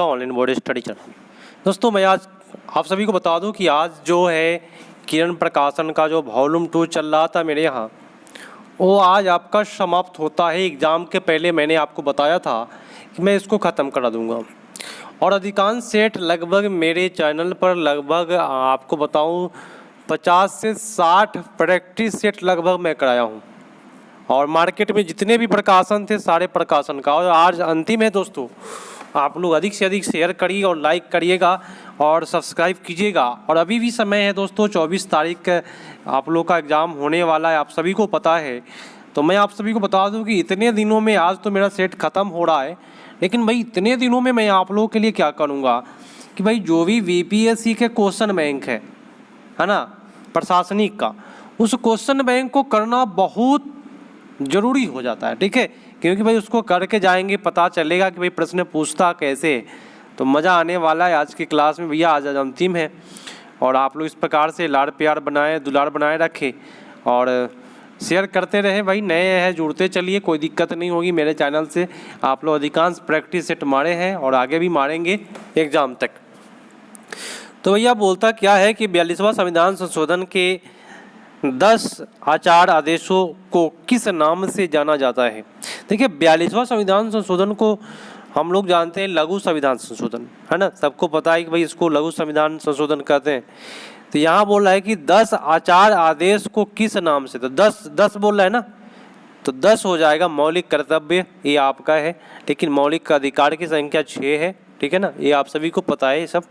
आपका online board study channel. दोस्तों मैं आज आप सभी को बता दूं कि आज जो है किरण प्रकाशन का जो वॉल्यूम 2 चल रहा था मेरे यहाँ, वो आज आपका समाप्त होता है। एग्ज़ाम के पहले मैंने आपको बताया था कि मैं इसको ख़त्म करा दूंगा और अधिकांश सेट लगभग मेरे चैनल पर लगभग आपको बताऊं 50 से 60 प्रैक्टिस सेट लगभग मैं कराया हूं और मार्केट में जितने भी प्रकाशन थे सारे प्रकाशन का। और आज अंतिम है दोस्तों, आप लोग अधिक से अधिक शेयर करिए और लाइक करिएगा और सब्सक्राइब कीजिएगा। और अभी भी समय है दोस्तों, 24 तारीख आप लोग का एग्ज़ाम होने वाला है, आप सभी को पता है। तो मैं आप सभी को बता दूं कि इतने दिनों में आज तो मेरा सेट ख़त्म हो रहा है, लेकिन भाई इतने दिनों में मैं आप लोगों के लिए क्या करूँगा कि भाई जो भी VPSC के क्वेश्चन बैंक है ना प्रशासनिक का, उस क्वेश्चन बैंक को करना बहुत ज़रूरी हो जाता है, ठीक है। क्योंकि भाई उसको करके जाएंगे, पता चलेगा कि भाई प्रश्न पूछता कैसे है। तो मज़ा आने वाला है आज की क्लास में भैया। आज अंतिम है और आप लोग इस प्रकार से लाड़ प्यार बनाए, दुलार बनाए रखें और शेयर करते रहे भाई। नए हैं जुड़ते चलिए, कोई दिक्कत नहीं होगी मेरे चैनल से। आप लोग अधिकांश प्रैक्टिस सेट मारे हैं और आगे भी मारेंगे एग्ज़ाम तक। तो भैया बोलता क्या है कि 42वां संविधान संशोधन के 10 आचार आदेशों को किस नाम से जाना जाता है। देखिए 42वां संविधान संशोधन को हम लोग जानते हैं लघु संविधान संशोधन, है ना। सबको पता है कि भाई इसको लघु संविधान संशोधन कहते हैं। तो यहाँ बोल रहा है कि 10 आचार आदेश को किस नाम से, तो 10 बोल रहा है ना, तो 10 हो जाएगा मौलिक कर्तव्य, ये आपका है। लेकिन मौलिक अधिकार की संख्या 6 है, ठीक है ना, ये आप सभी को पता है ये सब।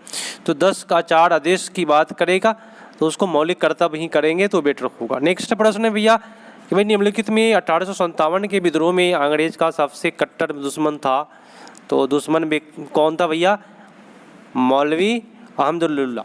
तो 10 का आचार आदेश की बात करेगा तो उसको मौलिक कर्तव्य ही करेंगे तो बेटर होगा। नेक्स्ट प्रश्न है भैया कि भाई निम्नलिखित में 1857 के विद्रोह में अंग्रेज का सबसे कट्टर दुश्मन था, तो दुश्मन कौन था भैया? मौलवी अहमदुल्ला।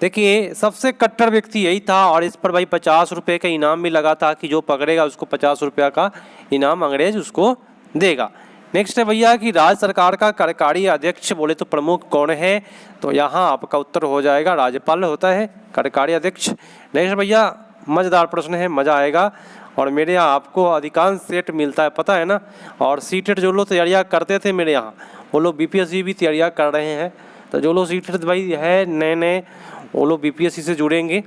देखिए सबसे कट्टर व्यक्ति यही था और इस पर भाई 50 रुपये का इनाम भी लगा था कि जो पकड़ेगा उसको 50 रुपये का इनाम अंग्रेज उसको देगा। नेक्स्ट है भैया कि राज्य सरकार का कार्यकारी अध्यक्ष बोले तो प्रमुख कौन है, तो यहाँ आपका उत्तर हो जाएगा राज्यपाल होता है कार्यकारी अध्यक्ष। नेक्स्ट भैया मज़ेदार प्रश्न है, मज़ा आएगा और मेरे यहाँ आपको अधिकांश सेट मिलता है, पता है ना। और सीटेट जो लोग तैयारियाँ करते थे मेरे यहाँ, वो लोग BPSC भी तैयारियाँ कर रहे हैं। तो जो लोग सीटेट भाई है नए वो लोग BPSC से जुड़ेंगे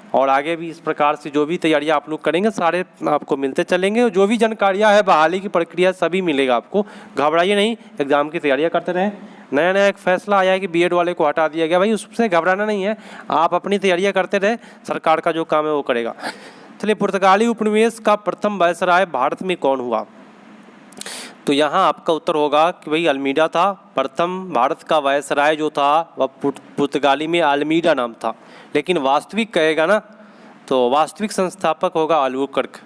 और आगे भी इस प्रकार से जो भी तैयारियां आप लोग करेंगे सारे आपको मिलते चलेंगे। जो भी जानकारियां है बहाली की प्रक्रिया सभी मिलेगा आपको, घबराइए नहीं, एग्जाम की तैयारियां करते रहें। नया एक फैसला आया है कि BED वाले को हटा दिया गया, भाई उससे घबराना नहीं है, आप अपनी तैयारियाँ करते रहे, सरकार का जो काम है वो करेगा। चलिए पुर्तगाली उपनिवेश का प्रथम वायसराय भारत में कौन हुआ, तो यहाँ आपका उत्तर होगा कि भाई अल्मीडा था। प्रथम भारत का वायसराय जो था वह पुर्तगाली में अल्मीडा नाम था, लेकिन वास्तविक कहेगा ना तो वास्तविक संस्थापक होगा अल्बुकर्क,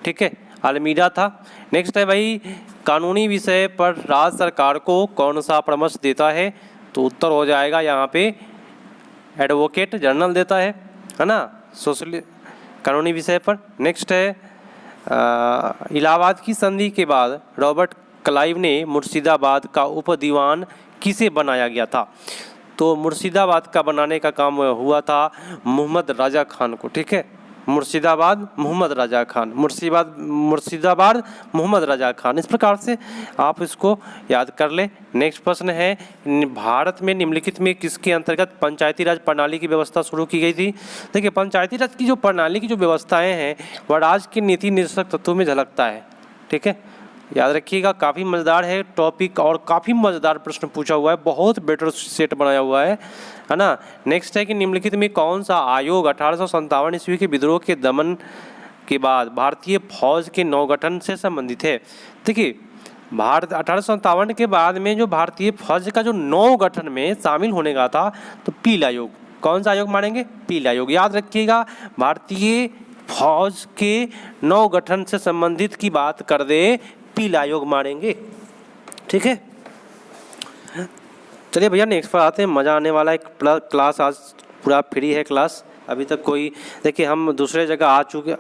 ठीक है, अल्मीडा था। नेक्स्ट है भाई कानूनी विषय पर राज्य सरकार को कौन सा परामर्श देता है, तो उत्तर हो जाएगा यहाँ पे एडवोकेट जनरल देता है ना, सोशल कानूनी विषय पर। नेक्स्ट है इलाहाबाद की संधि के बाद रॉबर्ट क्लाइव ने मुर्शिदाबाद का उपदीवान किसे बनाया गया था, तो मुर्शिदाबाद का बनाने का काम हुआ था मोहम्मद राजा खान को, ठीक है। मुर्शिदाबाद मोहम्मद राजा खान, मुर्शिदाबाद मोहम्मद राजा खान, इस प्रकार से आप इसको याद कर ले। नेक्स्ट प्रश्न है भारत में निम्नलिखित में किसके अंतर्गत पंचायती राज प्रणाली की व्यवस्था शुरू की गई थी। देखिए पंचायती राज की जो प्रणाली की जो व्यवस्थाएं हैं वह राज्य के नीति निर्देशक तत्वों में झलकता है, ठीक है, याद रखिएगा। काफ़ी मज़ेदार है टॉपिक और काफ़ी मज़ेदार प्रश्न पूछा हुआ है, बहुत बेटर सेट बनाया हुआ है ना। नेक्स्ट है कि निम्नलिखित में कौन सा आयोग 1857 ईस्वी के विद्रोह के दमन के बाद भारतीय फौज के नवगठन से संबंधित है। देखिए भारत 1857 के बाद में जो भारतीय फौज का जो नवगठन में शामिल होने का था, तो पील आयोग, कौन सा आयोग मानेंगे, पील आयोग। याद रखिएगा भारतीय फौज के नवगठन से संबंधित की बात कर दे पील आयोग मारेंगे, ठीक है। चलिए भैया नेक्स्ट पर आते हैं, मज़ा आने वाला एक क्लास, आज पूरा फ्री है क्लास। अभी तक कोई, देखिए हम दूसरे जगह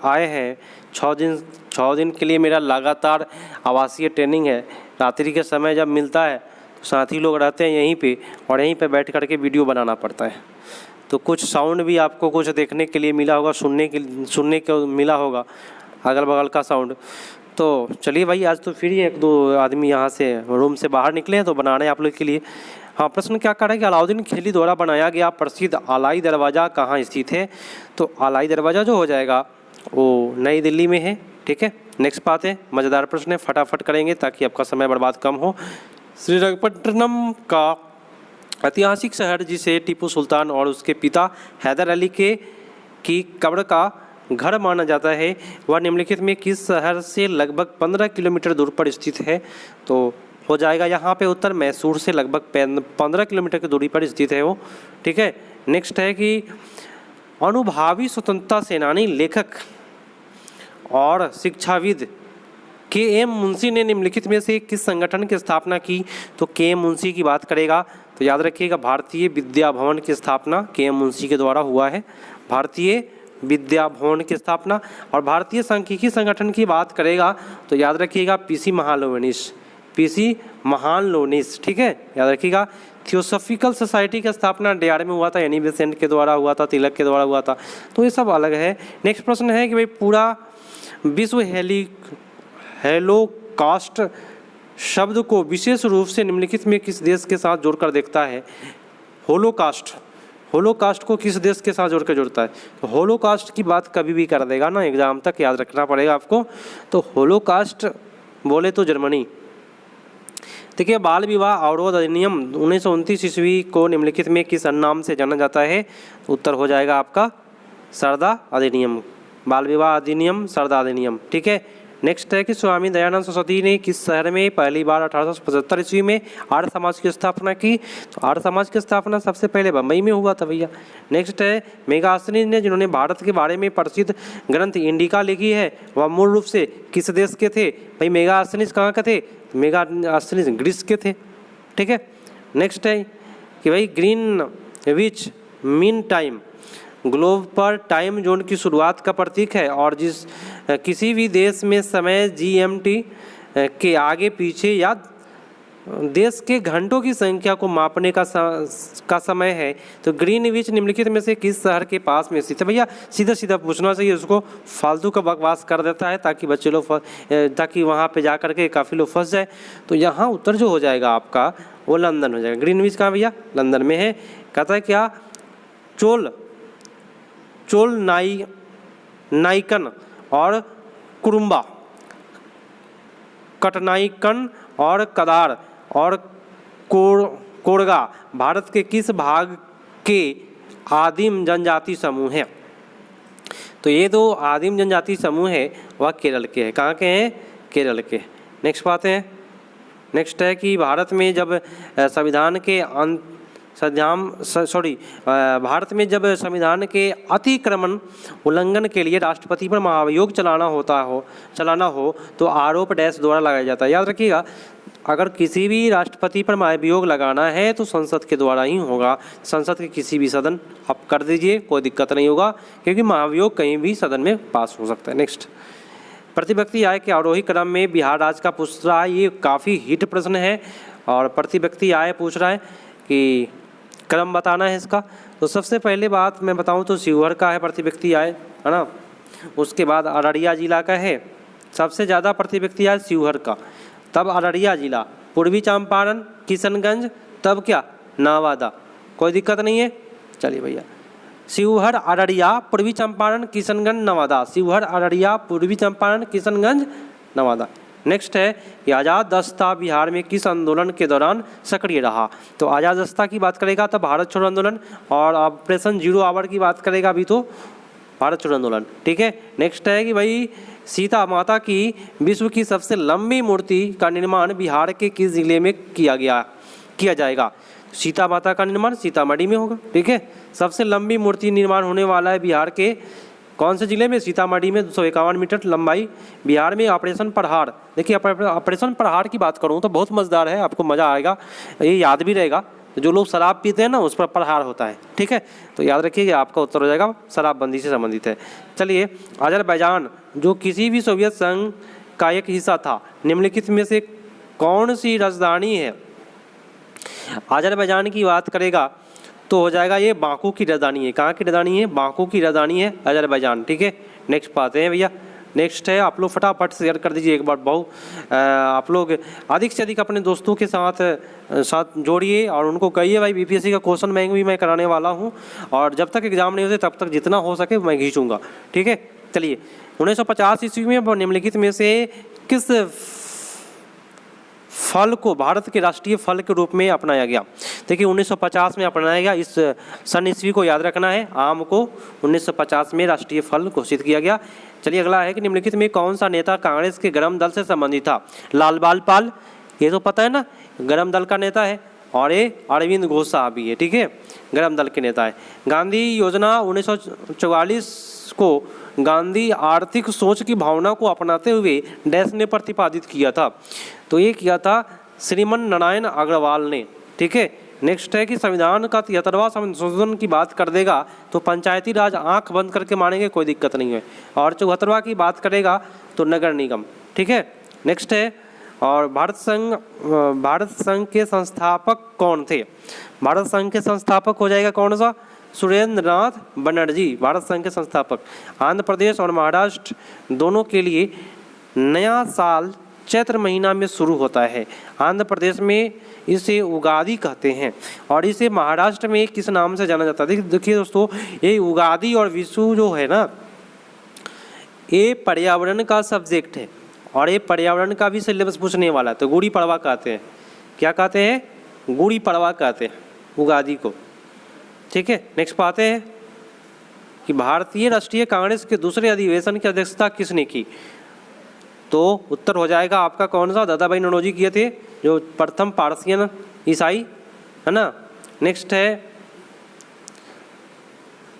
आए हैं, 6 दिन के लिए मेरा लगातार आवासीय ट्रेनिंग है। रात्रि के समय जब मिलता है तो साथी लोग रहते हैं यहीं पे और यहीं पे बैठ करके वीडियो बनाना पड़ता है। तो कुछ साउंड भी आपको कुछ देखने के लिए मिला होगा, सुनने को मिला होगा, अगल बगल का साउंड। तो चलिए भाई आज तो फ्री है, 1-2 आदमी यहाँ से रूम से बाहर निकले हैं तो बना रहे हैं आप लोग के लिए। हाँ, प्रश्न क्या कर रहा है कि अलाउद्दीन खिलजी द्वारा बनाया गया प्रसिद्ध आलाई दरवाज़ा कहाँ स्थित है। तो आलाई दरवाज़ा जो हो जाएगा वो नई दिल्ली में है। ठीक है, नेक्स्ट बात है, मज़ेदार प्रश्न है, फटाफट करेंगे ताकि आपका समय बर्बाद कम हो। श्रीरंगपट्टनम का ऐतिहासिक शहर जिसे टीपू सुल्तान और उसके पिता हैदर अली की कब्र का घर माना जाता है, वह निम्नलिखित में किस शहर से लगभग 15 किलोमीटर दूर पर स्थित है। तो हो जाएगा यहाँ पे उत्तर मैसूर से लगभग 15 किलोमीटर की दूरी पर स्थित है वो। ठीक है, नेक्स्ट है कि अनुभवी स्वतंत्रता सेनानी, लेखक और शिक्षाविद के.एम. मुंशी ने निम्नलिखित में से किस संगठन की स्थापना की। तो के.एम. मुंशी की बात करेगा तो याद रखिएगा भारतीय विद्या भवन की स्थापना के.एम. मुंशी के द्वारा हुआ है, भारतीय विद्या भवन की स्थापना। और भारतीय सांख्यिकी संगठन की बात करेगा तो याद रखिएगा पीसी महालनोबिस। ठीक है, याद रखिएगा। थियोसॉफिकल सोसाइटी की स्थापना DRA में हुआ था, यानी बेसेंट के द्वारा हुआ था, तिलक के द्वारा हुआ था। तो ये सब अलग है। नेक्स्ट प्रश्न है कि भाई पूरा विश्व हेलोकास्ट शब्द को विशेष रूप से निम्नलिखित में किस देश के साथ जोड़कर देखता है। होलोकास्ट को किस देश के साथ जोड़कर जोड़ता है। तो होलोकास्ट की बात कभी भी कर देगा ना एग्जाम तक, याद रखना पड़ेगा आपको। तो होलोकास्ट बोले तो जर्मनी। देखिए, बाल विवाह अवरोध अधिनियम 1929 ईस्वी को निम्नलिखित में किस नाम से जाना जाता है। उत्तर हो जाएगा आपका सरदा अधिनियम, बाल विवाह अधिनियम, सरदा अधिनियम। ठीक है, नेक्स्ट है कि स्वामी दयानंद सरस्वती ने किस शहर में पहली बार 1875 ईस्वी में आर्य समाज की स्थापना की। तो आर्य समाज की स्थापना सबसे पहले बम्बई में हुआ था भैया। नेक्स्ट है मेगास्थनीज ने, जिन्होंने भारत के बारे में प्रसिद्ध ग्रंथ इंडिका लिखी है, वह मूल रूप से किस देश के थे। भाई मेगास्थनीज कहाँ के थे। मेगास्थनीज ग्रीस के थे। ठीक है, नेक्स्ट है कि भाई ग्रीनविच मीन टाइम ग्लोब पर टाइम जोन की शुरुआत का प्रतीक है और जिस किसी भी देश में समय GMT के आगे पीछे या देश के घंटों की संख्या को मापने का समय है। तो ग्रीनविच निम्नलिखित में से किस शहर के पास में स्थित है। भैया सीधा सीधा पूछना चाहिए, उसको फालतू का बकवास कर देता है ताकि बच्चे लोग ताकि वहाँ पे जा करके काफ़ी लोग फंस जाए। तो यहाँ उत्तर जो हो जाएगा आपका वो लंदन हो जाएगा। ग्रीनविच कहाँ भैया, लंदन में है। कहता है क्या, चोल नाइकन और कुरुम्बा, कटनाइकन और कदार और कोरगा भारत के किस भाग के आदिम जनजाति समूह हैं। तो ये दो आदिम जनजाति समूह है वह केरल के हैं। कहाँ के हैं, केरल के। नेक्स्ट बात है, नेक्स्ट है कि भारत में जब भारत में जब संविधान के अतिक्रमण उल्लंघन के लिए राष्ट्रपति पर महाभियोग चलाना हो तो आरोप डैश द्वारा लगाया जाता है। याद रखिएगा, अगर किसी भी राष्ट्रपति पर महाभियोग लगाना है तो संसद के द्वारा ही होगा। संसद के किसी भी सदन आप कर दीजिए, कोई दिक्कत नहीं होगा, क्योंकि महाभियोग कहीं भी सदन में पास हो सकता है। नेक्स्ट, प्रतिव्यक्ति आय के आरोही क्रम में बिहार राज्य का पूछ रहा है, ये काफ़ी हिट प्रश्न है। और प्रतिव्यक्ति आय पूछ रहा है कि क्रम बताना है इसका। तो सबसे पहले बात मैं बताऊं तो शिवहर का है प्रतिव्यक्ति आय, है ना। उसके बाद अररिया जिला का है, सबसे ज़्यादा प्रतिव्यक्ति आय शिवहर का, तब अररिया जिला, पूर्वी चंपारण, किशनगंज, तब क्या नवादा। कोई दिक्कत नहीं है। चलिए भैया, शिवहर, अररिया, पूर्वी चंपारण, किशनगंज, नवादा। शिवहर, अररिया, पूर्वी चंपारण, किशनगंज, नवादा। नेक्स्ट है कि आज़ाद दस्ता बिहार में किस आंदोलन के दौरान सक्रिय रहा। तो आज़ाद दस्ता की बात करेगा तो भारत छोड़ो आंदोलन, और ऑपरेशन 0 आवर की बात करेगा अभी तो भारत छोड़ो आंदोलन। ठीक है, नेक्स्ट है कि भाई सीता माता की विश्व की सबसे लंबी मूर्ति का निर्माण बिहार के किस जिले में किया जाएगा। सीता माता का निर्माण सीतामढ़ी में होगा। ठीक है, सबसे लंबी मूर्ति निर्माण होने वाला है बिहार के कौन से जिले में, सीतामढ़ी में, 251 मीटर लंबाई बिहार में। ऑपरेशन प्रहार, देखिए ऑपरेशन प्रहार की बात करूँ तो बहुत मज़ेदार है, आपको मज़ा आएगा, ये याद भी रहेगा। जो लोग शराब पीते हैं ना उस पर प्रहार होता है। ठीक है, तो याद रखिएगा, आपका उत्तर हो जाएगा शराबबंदी से संबंधित है। चलिए, अजरबैजान जो किसी भी सोवियत संघ का एक हिस्सा था, निम्नलिखित में से कौन सी राजधानी है। अजरबैजान की बात करेगा तो हो जाएगा ये बाकू की राजधानी है। कहाँ की राजधानी है, बाकू की राजधानी है अजरबैजान। ठीक है, नेक्स्ट पाते हैं भैया, नेक्स्ट है, आप लोग फटाफट शेयर कर दीजिए एक बार। आप लोग अधिक से अधिक अपने दोस्तों के साथ जोड़िए और उनको कहिए भाई बीपीएससी का क्वेश्चन बैंक भी मैं कराने वाला हूँ, और जब तक एग्जाम नहीं होते तब तक जितना हो सके मैं खींचूंगा। ठीक है, चलिए 1950 ईस्वी में निम्नलिखित में से किस फल को भारत के राष्ट्रीय फल के रूप में अपनाया गया? देखिए 1950 में अपनाया गया, इस सन ईस्वी को याद रखना है। आम को 1950 में राष्ट्रीय फल घोषित किया गया। चलिए अगला है कि निम्नलिखित में कौन सा नेता कांग्रेस के गरम दल से संबंधित था? लाल बाल पाल, ये तो पता है ना, गरम दल का नेता है, और ये अरविंद घोष साहब भी है। ठीक है, गरम दल के नेता है। गांधी योजना 1944 को गांधी आर्थिक सोच की भावना को अपनाते हुए डैश ने प्रतिपादित किया था? तो ये किया था श्रीमन नारायण अग्रवाल ने। ठीक है, नेक्स्ट है कि संविधान का 73वां संशोधन की बात कर देगा तो पंचायती राज आंख बंद करके मानेंगे, कोई दिक्कत नहीं है, और 74वां की बात करेगा तो नगर निगम। ठीक है, नेक्स्ट है, और भारत संघ के संस्थापक कौन थे? भारत संघ के संस्थापक हो जाएगा कौन सा? सुरेंद्र नाथ बनर्जी, भारत संघ के संस्थापक। आंध्र प्रदेश और महाराष्ट्र दोनों के लिए नया साल चैत्र महीना में शुरू होता है। आंध्र प्रदेश में इसे उगादी कहते हैं, और इसे महाराष्ट्र में किस नाम से जाना जाता है? देखिए दोस्तों, ये उगादी और विशु जो है ना, ये पर्यावरण का सब्जेक्ट है, और ये पर्यावरण का भी सिलेबस पूछने वाला है। तो गुड़ी पड़वा कहते हैं, क्या कहते हैं? गुड़ी पड़वा कहते हैं उगादी को। ठीक है, नेक्स्ट पाते हैं कि भारतीय राष्ट्रीय कांग्रेस के दूसरे अधिवेशन की अध्यक्षता किसने की? तो उत्तर हो जाएगा आपका कौन सा? दादा भाई नौरोजी किए थे, जो प्रथम पारसियन ईसाई है ना। नेक्स्ट है,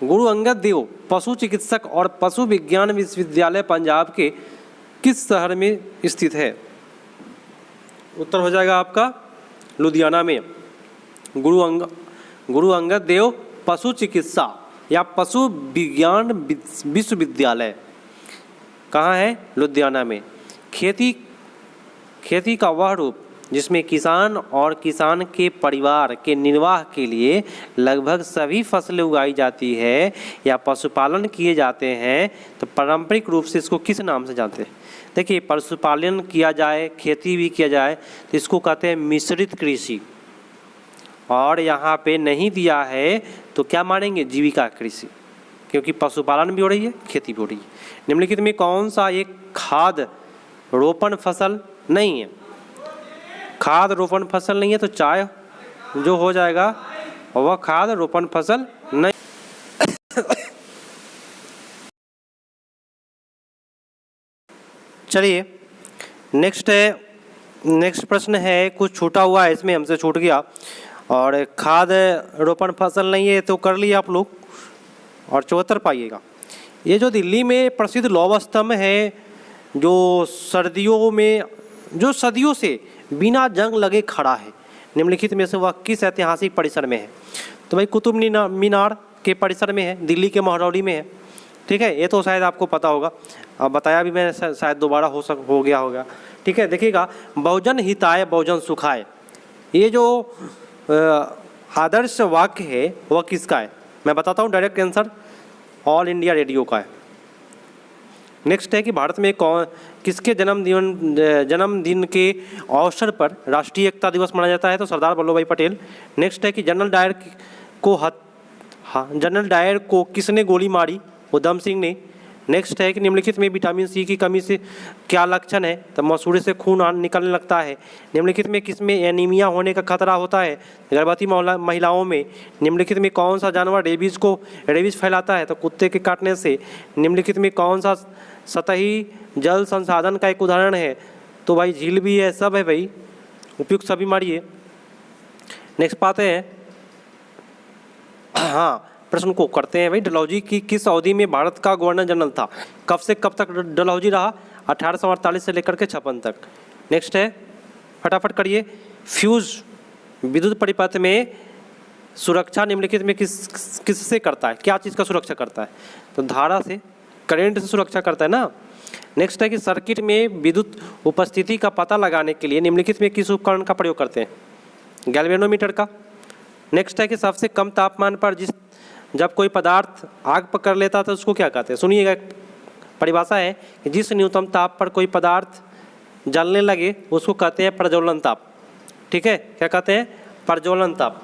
गुरु अंगद देव पशु चिकित्सक और पशु विज्ञान विश्वविद्यालय पंजाब के किस शहर में स्थित है? उत्तर हो जाएगा आपका लुधियाना में। गुरु अंगद देव पशु चिकित्सा या पशु विज्ञान विश्वविद्यालय कहाँ है? लुधियाना में। खेती का वह रूप जिसमें किसान और किसान के परिवार के निर्वाह के लिए लगभग सभी फसलें उगाई जाती है या पशुपालन किए जाते हैं, तो पारंपरिक रूप से इसको किस नाम से जानते हैं? देखिए, पशुपालन किया जाए, खेती भी किया जाए, तो इसको कहते हैं मिश्रित कृषि, और यहाँ पे नहीं दिया है तो क्या मानेंगे? जीविका कृषि, क्योंकि पशुपालन भी हो रही है, खेती भी हो रही है। निम्नलिखित में कौन सा एक खाद रोपण फसल नहीं है? खाद रोपण फसल नहीं है तो चाय जो हो जाएगा वह खाद रोपण फसल नहीं। चलिए नेक्स्ट प्रश्न है, कुछ छूटा हुआ है इसमें, हमसे छूट गया, और खाद रोपण फसल नहीं है तो कर लिए आप लोग, और 74 पाइएगा। ये जो दिल्ली में प्रसिद्ध लौह स्तंभ है, जो सदियों से बिना जंग लगे खड़ा है, निम्नलिखित में से वह किस ऐतिहासिक परिसर में है? तो भाई कुतुब मीनार के परिसर में है, दिल्ली के महरौली में है। ठीक है, ये तो शायद आपको पता होगा, अब बताया भी मैंने, शायद दोबारा हो गया होगा। ठीक है, देखिएगा, बहुजन हिताय बहुजन सुखाय, ये जो आदर्श वाक्य है वह किसका है? मैं बताता हूँ direct answer, all India radio का है। नेक्स्ट है कि भारत में किसके जन्मदिन के अवसर पर राष्ट्रीय एकता दिवस मनाया जाता है? तो सरदार वल्लभ भाई पटेल। नेक्स्ट है कि जनरल डायर को किसने गोली मारी? उधम सिंह ने। नेक्स्ट है कि निम्नलिखित में विटामिन सी की कमी से क्या लक्षण है? तो मसूड़े से खून निकलने लगता है। निम्नलिखित में किसमें एनीमिया होने का खतरा होता है? गर्भवती महिलाओं में। निम्नलिखित में कौन सा जानवर रेबीज फैलाता है? तो कुत्ते के काटने से। निम्नलिखित में कौन सा सतही जल संसाधन का एक उदाहरण है? तो भाई झील भी है, सब है भाई, उपयुक्त सभी मारिए। नेक्स्ट पाते हैं, हाँ प्रश्न को करते हैं भाई, डलहौजी की किस अवधि में भारत का गवर्नर जनरल था? कब से कब तक डलहौजी रहा? 1848 से लेकर के 56 तक। नेक्स्ट है, फटाफट करिए, फ्यूज विद्युत परिपथ में सुरक्षा निम्नलिखित में किससे करता है? क्या चीज़ का सुरक्षा करता है? तो धारा से, करंट से सुरक्षा करता है ना। नेक्स्ट है कि सर्किट में विद्युत उपस्थिति का पता लगाने के लिए निम्नलिखित में किस उपकरण का प्रयोग करते हैं? गैल्वेनोमीटर का। नेक्स्ट है कि सबसे कम तापमान पर जब कोई पदार्थ आग पकड़ लेता है तो उसको क्या कहते हैं? सुनिएगा परिभाषा है कि जिस न्यूनतम ताप पर कोई पदार्थ जलने लगे उसको कहते हैं प्रज्वलन ताप। ठीक है, क्या कहते हैं? प्रज्वलन ताप।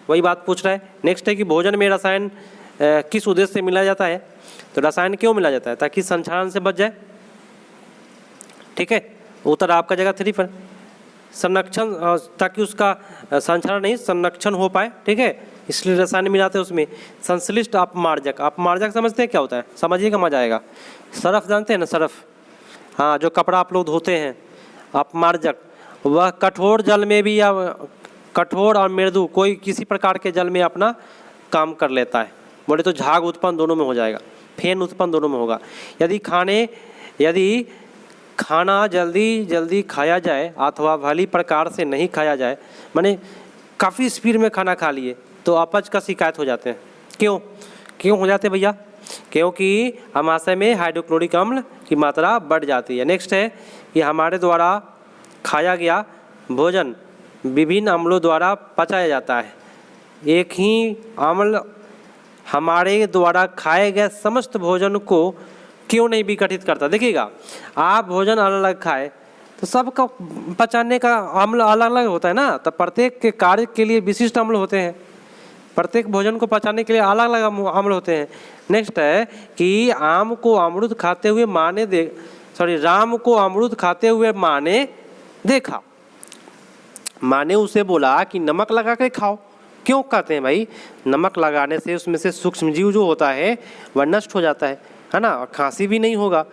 वही बात पूछ रहा है। नेक्स्ट है कि भोजन में रसायन किस उद्देश्य से मिलाया जाता है? तो रसायन क्यों मिलाया जाता है? ताकि संक्षारण से बच जाए। ठीक है, उत्तर आपका जगह 3 पर। संरक्षण, ताकि उसका संक्षारण नहीं संरक्षण हो पाए। ठीक है, इसलिए रसायन मिलाते हैं उसमें। संश्लिष्ट अपमार्जक, अपमार्जक समझते हैं क्या होता है? समझिएगा, मजा आएगा। सरफ जानते हैं ना, सरफ, हाँ, जो कपड़ा आप लोग धोते हैं, अपमार्जक, वह कठोर जल में भी या कठोर और मृदु कोई किसी प्रकार के जल में अपना काम कर लेता है। बोले तो झाग उत्पन्न दोनों में हो जाएगा, फेन उत्पन्न दोनों में होगा। यदि खाना जल्दी जल्दी खाया जाए अथवा भली प्रकार से नहीं खाया जाए, माने काफ़ी स्पीड में खाना खा लिए, तो अपच का शिकायत हो जाते हैं। क्यों हो जाते हैं भैया? क्योंकि आमाशय में हाइड्रोक्लोरिक अम्ल की मात्रा बढ़ जाती है। नेक्स्ट है कि हमारे द्वारा खाया गया भोजन विभिन्न अम्लों द्वारा पचाया जाता है। एक ही अम्ल हमारे द्वारा खाए गए समस्त भोजन को क्यों नहीं विघटित करता? देखिएगा, आप भोजन अलग अलग खाए तो सबका पचाने का अम्ल अलग अलग होता है ना, तो प्रत्येक के कार्य के लिए विशिष्ट अम्ल होते हैं। प्रत्येक भोजन को पचाने के लिए अलग अलग अम्ल होते हैं। नेक्स्ट है कि राम को अमरूद खाते हुए माँ ने देखा। माँ ने उसे बोला कि नमक लगा के खाओ। क्यों कहते हैं भाई? नमक लगाने से उसमें से सूक्ष्म जीव जो होता है वह नष्ट हो जाता है ना, और खांसी भी नहीं होगा।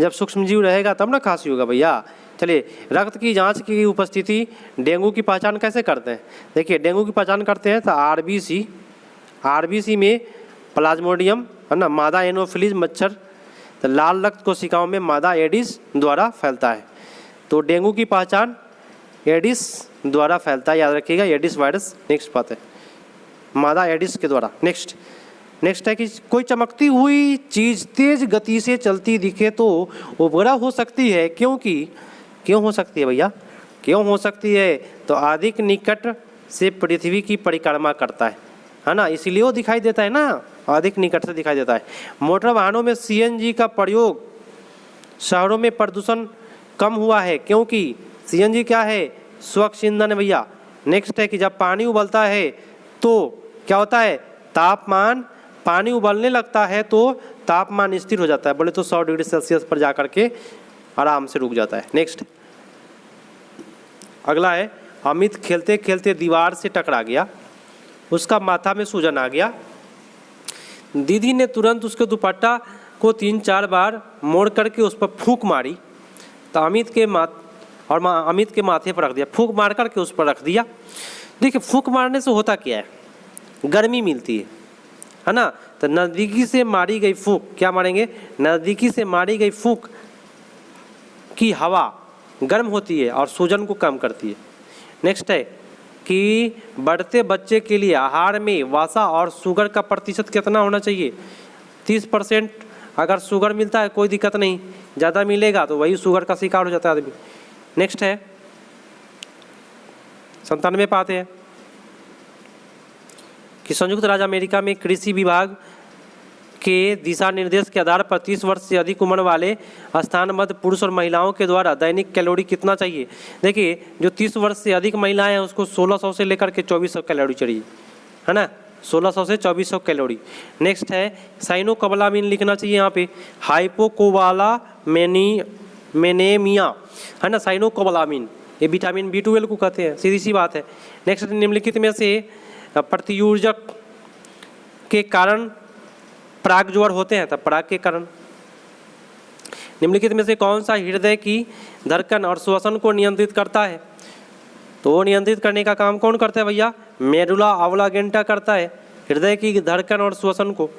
जब सूक्ष्म जीव रहेगा तब ना खांसी होगा भैया। चलिए, रक्त की जांच की उपस्थिति डेंगू की पहचान कैसे करते हैं? देखिए, डेंगू की पहचान करते हैं तो आरबीसी में प्लाज्मोडियम है ना, मादा एनोफिलीज मच्छर, तो लाल रक्त कोशिकाओं में मादा एडिस द्वारा फैलता है। तो डेंगू की पहचान एडिस द्वारा फैलता है, याद रखिएगा, एडिस वायरस। नेक्स्ट बात है मादा एडिस के द्वारा। नेक्स्ट है कि कोई चमकती हुई चीज़ तेज गति से चलती दिखे तो उपग्रह हो सकती है। क्यों हो सकती है भैया? क्यों हो सकती है? तो अधिक निकट से पृथ्वी की परिक्रमा करता है ना, इसलिए वो दिखाई देता है ना, अधिक निकट से दिखाई देता है। मोटर वाहनों में सीएनजी का प्रयोग, शहरों में प्रदूषण कम हुआ है क्योंकि सीएनजी क्या है? स्वच्छ ईंधन है भैया। नेक्स्ट है कि जब पानी उबलता है तो क्या होता है? पानी उबलने लगता है तो तापमान स्थिर हो जाता है, बोले तो 100 डिग्री सेल्सियस पर जाकर के आराम से रुक जाता है। नेक्स्ट अगला है, अमित खेलते खेलते दीवार से टकरा गया, उसका माथा में सूजन आ गया। दीदी ने तुरंत उसके दुपट्टा को 3-4 बार मोड़ करके उस पर फूंक मारी, तो अमित के माथे पर रख दिया, फूंक मार करके उस पर रख दिया। देखिए, फूंक मारने से होता क्या है? गर्मी मिलती है ना, तो नज़दीकी से मारी गई फूंक, क्या मारेंगे? नज़दीकी से मारी गई फूंक की हवा गर्म होती है और सूजन को कम करती है। नेक्स्ट है कि बढ़ते बच्चे के लिए आहार में वसा और शुगर का प्रतिशत कितना होना चाहिए? 30%। अगर शुगर मिलता है कोई दिक्कत नहीं, ज़्यादा मिलेगा तो वही शुगर का शिकार हो जाता है आदमी। नेक्स्ट है 97 पाते हैं कि संयुक्त राज्य अमेरिका में कृषि विभाग के दिशा निर्देश के आधार पर 30 वर्ष से अधिक उम्र वाले स्थानबद्ध पुरुष और महिलाओं के द्वारा दैनिक कैलोरी कितना चाहिए? देखिए, जो 30 वर्ष से अधिक महिलाएं हैं उसको 1600 से लेकर के 2400 कैलोरी चाहिए, है ना, 1600 से 2400 कैलोरी। नेक्स्ट है साइनोकोबालामिन लिखना चाहिए यहाँ पे, हाइपोकोबालामिनेमिया, है ना, साइनोकोबालामिन, ये विटामिन B12 को कहते हैं, सीधी सी बात है। नेक्स्ट, निम्नलिखित में से प्रतियोजक के कारण पराग ज्वर होते हैं, तब पराग के कारण। निम्नलिखित में से कौन सा हृदय की धड़कन और श्वसन को नियंत्रित करता है? तो वो नियंत्रित करने का काम कौन करता है भैया? मेडुला ऑब्लांगेटा करता है, हृदय की धड़कन और श्वसन को।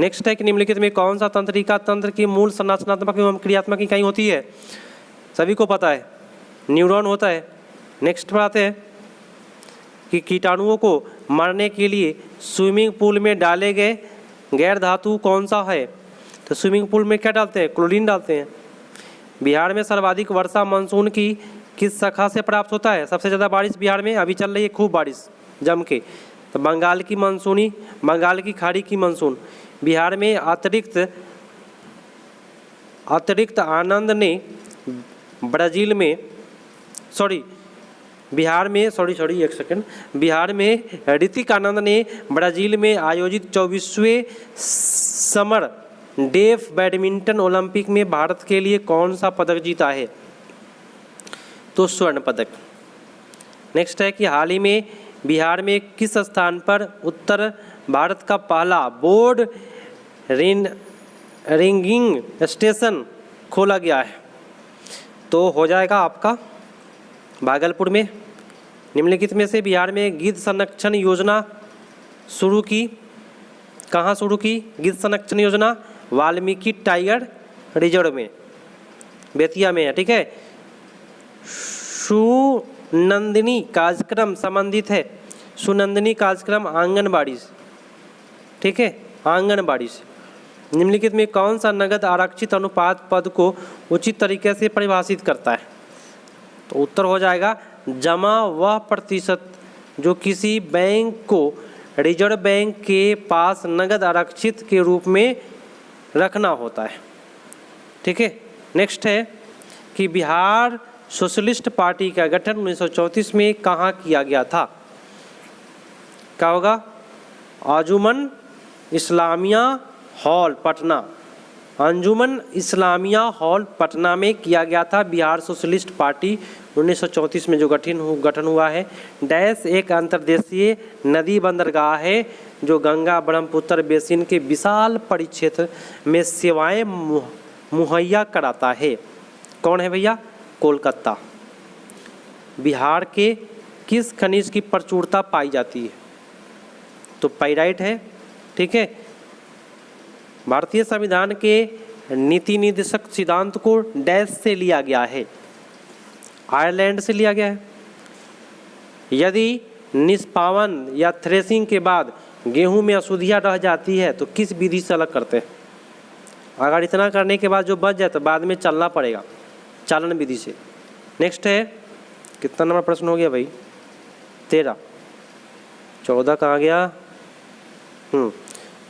नेक्स्ट है कि निम्नलिखित में कौन सा तंत्रिका तंत्र की मूल संरचनात्मक एवं क्रियात्मक इकाई होती है? सभी को पता है, न्यूरॉन होता है। नेक्स्ट पर आते हैं कि कीटाणुओं को मारने के लिए स्विमिंग पूल में डाले गए गैर धातु कौन सा है? तो स्विमिंग पूल में क्या डालते हैं? क्लोरीन डालते हैं। बिहार में सर्वाधिक वर्षा मानसून की किस शाखा से प्राप्त होता है? सबसे ज़्यादा बारिश बिहार में अभी चल रही है, खूब बारिश जम के, तो बंगाल की खाड़ी की मानसून। बिहार में अतिरिक्त अतिरिक्त आनंद ने ब्राज़ील में बिहार में ऋतिक आनंद ने ब्राज़ील में आयोजित 24वें समर डेफ बैडमिंटन ओलंपिक में भारत के लिए कौन सा पदक जीता है? तो स्वर्ण पदक। नेक्स्ट है कि हाल ही में बिहार में किस स्थान पर उत्तर भारत का पहला बोर्ड रिंगिंग स्टेशन खोला गया है? तो हो जाएगा आपका भागलपुर में। निम्नलिखित में से बिहार में गिद्ध संरक्षण योजना शुरू की, कहाँ शुरू की गिद्ध संरक्षण योजना? वाल्मीकि टाइगर रिजर्व में, बेतिया में है, ठीक है। सुनंदिनी कार्यक्रम संबंधित है, सुनंदिनी कार्यक्रम आंगनबाड़ी से, ठीक है, आंगनबाड़ी से। निम्नलिखित में कौन सा नगद आरक्षित अनुपात पद को उचित तरीके से परिभाषित करता है? तो उत्तर हो जाएगा जमा वह प्रतिशत जो किसी बैंक को रिजर्व बैंक के पास नगद आरक्षित के रूप में रखना होता है, ठीक है। नेक्स्ट है कि बिहार सोशलिस्ट पार्टी का गठन 1934 में कहाँ किया गया था? क्या होगा? अंजुमन इस्लामिया हॉल पटना, अंजुमन इस्लामिया हॉल पटना में किया गया था। बिहार सोशलिस्ट पार्टी 1934 में जो गठन हुआ है। डैश एक अंतर्देशीय नदी बंदरगाह है जो गंगा ब्रह्मपुत्र बेसिन के विशाल परिक्षेत्र में सेवाएं मुहैया कराता है। कौन है भैया? कोलकाता। बिहार के किस खनिज की प्रचुरता पाई जाती है? तो पाइराइट है, ठीक है। भारतीय संविधान के नीति निर्देशक सिद्धांत को डैश से लिया गया है? आयरलैंड से लिया गया है। यदि निष्पावन या थ्रेसिंग के बाद गेहूं में अशुद्धियाँ रह जाती है तो किस विधि से अलग करते हैं? अगर इतना करने के बाद जो बच जाए तो बाद में चलना पड़ेगा, चालन विधि से। नेक्स्ट है, कितना नंबर प्रश्न हो गया भाई? 13। 14 कहाँ गया?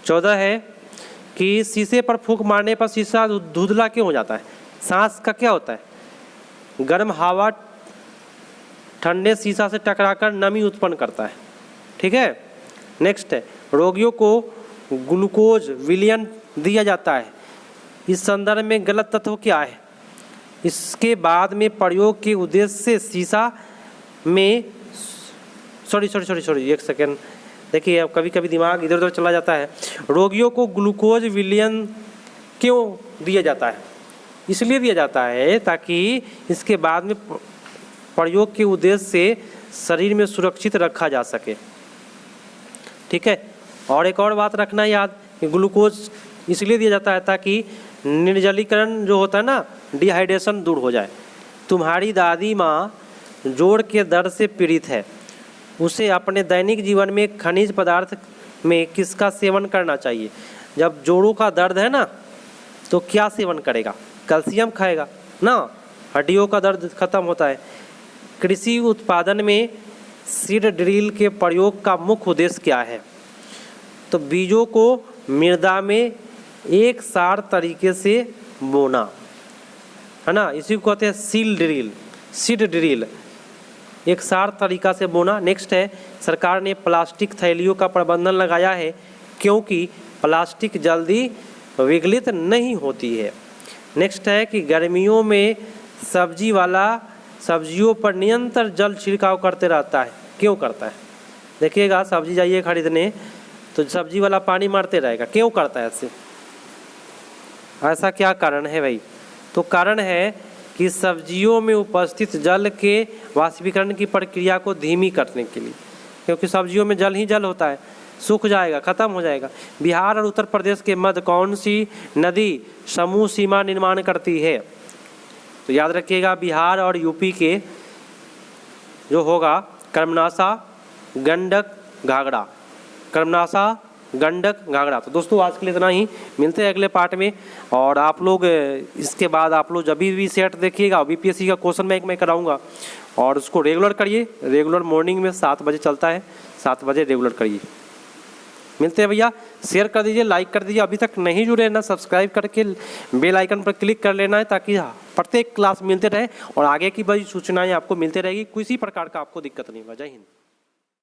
14 है कि शीशे पर फूंक मारने पर शीशा धुंधला क्यों हो जाता है? सांस का क्या होता है? गर्म हवा ठंडे शीशा से टकराकर नमी उत्पन्न करता है, ठीक है। नेक्स्ट है, रोगियों को ग्लूकोज विलयन दिया जाता है, इस संदर्भ में गलत तत्व क्या है? इसके बाद में प्रयोग के उद्देश्य से शीशा में एक सेकेंड, देखिए अब कभी कभी दिमाग इधर उधर चला जाता है। रोगियों को ग्लूकोज विलयन क्यों दिया जाता है? इसलिए दिया जाता है ताकि इसके बाद में प्रयोग के उद्देश्य से शरीर में सुरक्षित रखा जा सके, ठीक है। और एक और बात रखना याद कि ग्लूकोज इसलिए दिया जाता है ताकि निर्जलीकरण जो होता है ना, डिहाइड्रेशन दूर हो जाए। तुम्हारी दादी माँ जोड़ के दर्द से पीड़ित है, उसे अपने दैनिक जीवन में खनिज पदार्थ में किसका सेवन करना चाहिए? जब जोड़ों का दर्द है ना तो क्या सेवन करेगा? कैल्शियम खाएगा ना, हड्डियों का दर्द खत्म होता है। कृषि उत्पादन में सीड ड्रिल के प्रयोग का मुख्य उद्देश्य क्या है? तो बीजों को मृदा में एक सार तरीके से बोना, है ना, इसी को कहते हैं सीड ड्रिल, एक सार तरीका से बोना। नेक्स्ट है, सरकार ने प्लास्टिक थैलियों का प्रतिबंध लगाया है क्योंकि प्लास्टिक जल्दी विघटित नहीं होती है। नेक्स्ट है कि गर्मियों में सब्जियों पर निरंतर जल छिड़काव करते रहता है, क्यों करता है? देखिएगा, सब्जी जाइए खरीदने तो सब्जी वाला पानी मारते रहेगा, क्यों करता है ऐसे? ऐसा क्या कारण है भाई? तो कारण है कि सब्जियों में उपस्थित जल के वाष्पीकरण की प्रक्रिया को धीमी करने के लिए, क्योंकि सब्जियों में जल ही जल होता है, सूख जाएगा, खत्म हो जाएगा। बिहार और उत्तर प्रदेश के मध्य कौन सी नदी समूह सीमा निर्माण करती है? तो याद रखिएगा, बिहार और यूपी के जो होगा कर्मनाशा, गंडक, घाघरा, कर्मनाशा, गंडक, घाघरा। तो दोस्तों आज के लिए इतना ही, मिलते हैं अगले पार्ट में। और आप लोग इसके बाद आप लोग जब भी सेट देखिएगा, बीपीएससी का क्वेश्चन बैंक में कराऊंगा और उसको रेगुलर करिए। रेगुलर मॉर्निंग में 7 बजे चलता है, 7 बजे रेगुलर करिए। मिलते हैं भैया, शेयर कर दीजिए, लाइक कर दीजिए, अभी तक नहीं जुड़े ना सब्सक्राइब करके बेल आइकन पर क्लिक कर लेना है ताकि प्रत्येक क्लास मिलते रहे और आगे की बड़ी सूचनाएं आपको मिलते रहेगी, किसी प्रकार का आपको दिक्कत नहीं होगा। जय हिंद।